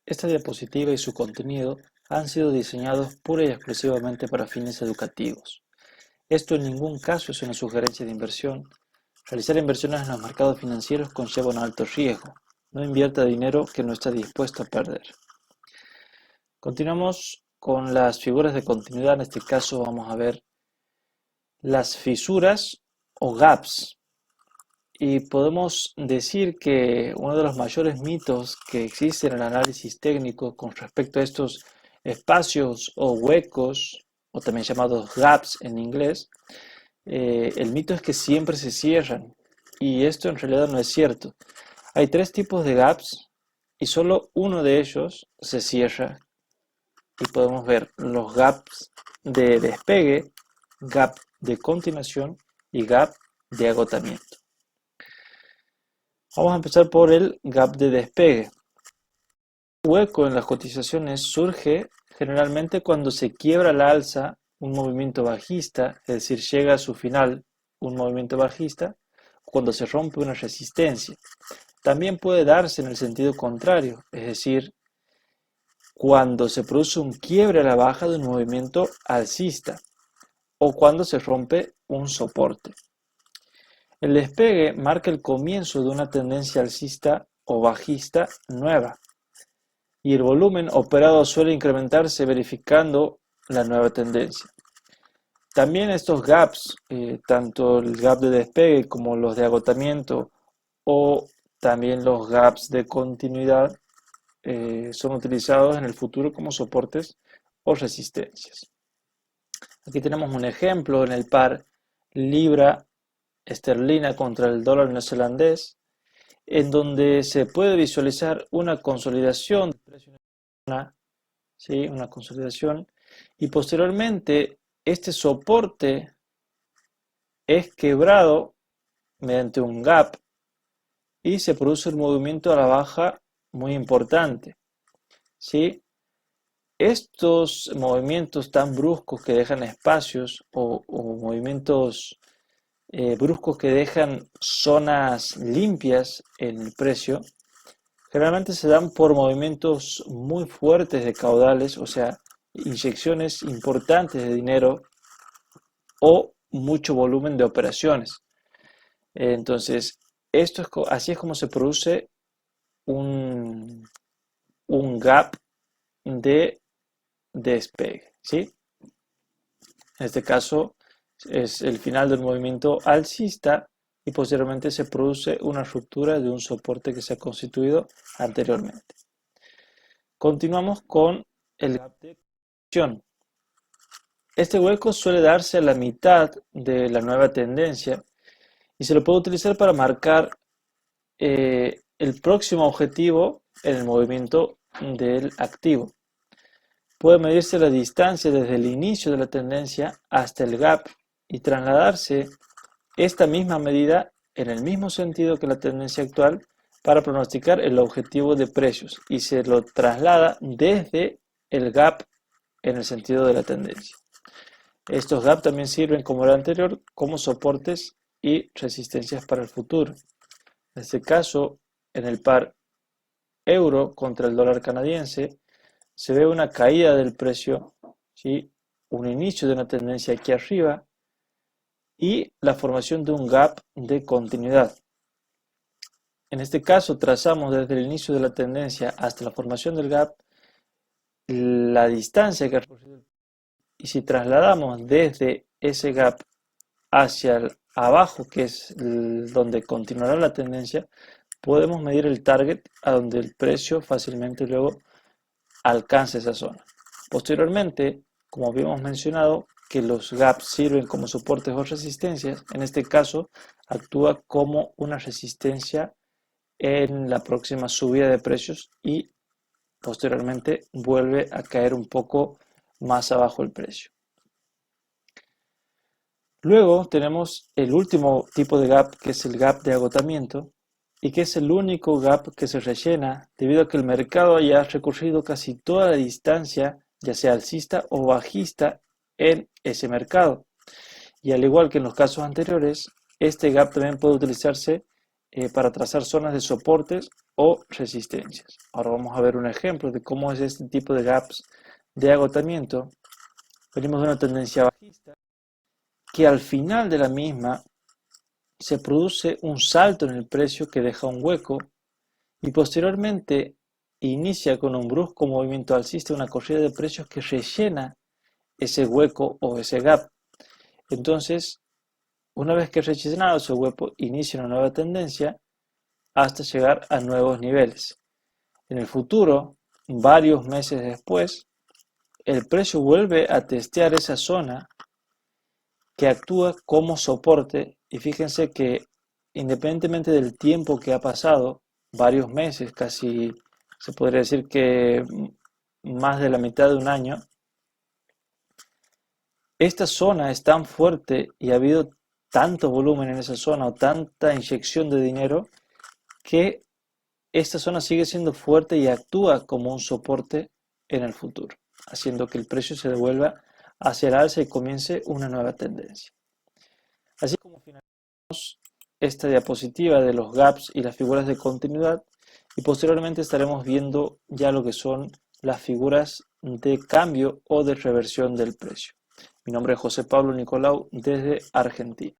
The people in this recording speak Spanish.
Esta diapositiva y su contenido han sido diseñados pura y exclusivamente para fines educativos. Esto en ningún caso es una sugerencia de inversión. Realizar inversiones en los mercados financieros conlleva un alto riesgo. No invierta dinero que no está dispuesto a perder. Continuamos con las figuras de continuidad. En este caso vamos a ver las fisuras o gaps. Y podemos decir que uno de los mayores mitos que existen en el análisis técnico con respecto a estos espacios o huecos, o también llamados gaps en inglés, el mito es que siempre se cierran. Y esto en realidad no es cierto. Hay tres tipos de gaps y solo uno de ellos se cierra. Y podemos ver los gaps de despegue, gap de continuación y gap de agotamiento. Vamos a empezar por el gap de despegue. El hueco en las cotizaciones surge generalmente cuando se quiebra la alza un movimiento bajista, es decir, llega a su final un movimiento bajista, o cuando se rompe una resistencia. También puede darse en el sentido contrario, es decir, cuando se produce un quiebre a la baja de un movimiento alcista, o cuando se rompe un soporte. El despegue marca el comienzo de una tendencia alcista o bajista nueva y el volumen operado suele incrementarse verificando la nueva tendencia. También estos gaps, tanto el gap de despegue como los de agotamiento o también los gaps de continuidad, son utilizados en el futuro como soportes o resistencias. Aquí tenemos un ejemplo en el par libra esterlina contra el dólar neozelandés, en donde se puede visualizar una consolidación de precios, ¿sí? Una consolidación, y posteriormente este soporte es quebrado mediante un gap y se produce un movimiento a la baja muy importante, ¿sí? Estos movimientos tan bruscos que dejan espacios o movimientos bruscos que dejan zonas limpias en el precio, generalmente se dan por movimientos muy fuertes de caudales, o sea, inyecciones importantes de dinero o mucho volumen de operaciones. Entonces, así es como se produce un gap de despegue, ¿sí? En este caso es el final del movimiento alcista y posteriormente se produce una ruptura de un soporte que se ha constituido anteriormente. Continuamos con el gap de corrección. Este hueco suele darse a la mitad de la nueva tendencia y se lo puede utilizar para marcar el próximo objetivo en el movimiento del activo. Puede medirse la distancia desde el inicio de la tendencia hasta el gap y trasladarse esta misma medida en el mismo sentido que la tendencia actual para pronosticar el objetivo de precios y se lo traslada desde el gap en el sentido de la tendencia. Estos gaps también sirven como el anterior como soportes y resistencias para el futuro. En este caso, en el par euro contra el dólar canadiense, se ve una caída del precio, ¿sí? Un inicio de una tendencia aquí arriba y la formación de un gap de continuidad. En este caso trazamos desde el inicio de la tendencia hasta la formación del gap la distancia que ha recorrido y si trasladamos desde ese gap hacia el abajo, que es donde continuará la tendencia, podemos medir el target a donde el precio fácilmente luego alcance esa zona. Posteriormente, como habíamos mencionado, que los gaps sirven como soportes o resistencias, en este caso actúa como una resistencia en la próxima subida de precios y posteriormente vuelve a caer un poco más abajo el precio. Luego tenemos el último tipo de gap, que es el gap de agotamiento, y que es el único gap que se rellena debido a que el mercado haya recorrido casi toda la distancia, ya sea alcista o bajista, en ese mercado. Y al igual que en los casos anteriores, este gap también puede utilizarse para trazar zonas de soportes o resistencias. Ahora vamos a ver un ejemplo de cómo es este tipo de gaps de agotamiento. Venimos de una tendencia bajista que al final de la misma se produce un salto en el precio que deja un hueco y posteriormente inicia con un brusco movimiento alcista una corrida de precios que rellena ese hueco o ese gap. Entonces, una vez que rellenado ese hueco, inicia una nueva tendencia hasta llegar a nuevos niveles. En el futuro, varios meses después, el precio vuelve a testear esa zona que actúa como soporte y fíjense que independientemente del tiempo que ha pasado, varios meses, casi se podría decir que más de la mitad de un año, esta zona es tan fuerte y ha habido tanto volumen en esa zona o tanta inyección de dinero que esta zona sigue siendo fuerte y actúa como un soporte en el futuro, haciendo que el precio se devuelva hacia el alza y comience una nueva tendencia. Así como finalizamos esta diapositiva de los gaps y las figuras de continuidad, y posteriormente estaremos viendo ya lo que son las figuras de cambio o de reversión del precio. Mi nombre es José Pablo Nicolau desde Argentina.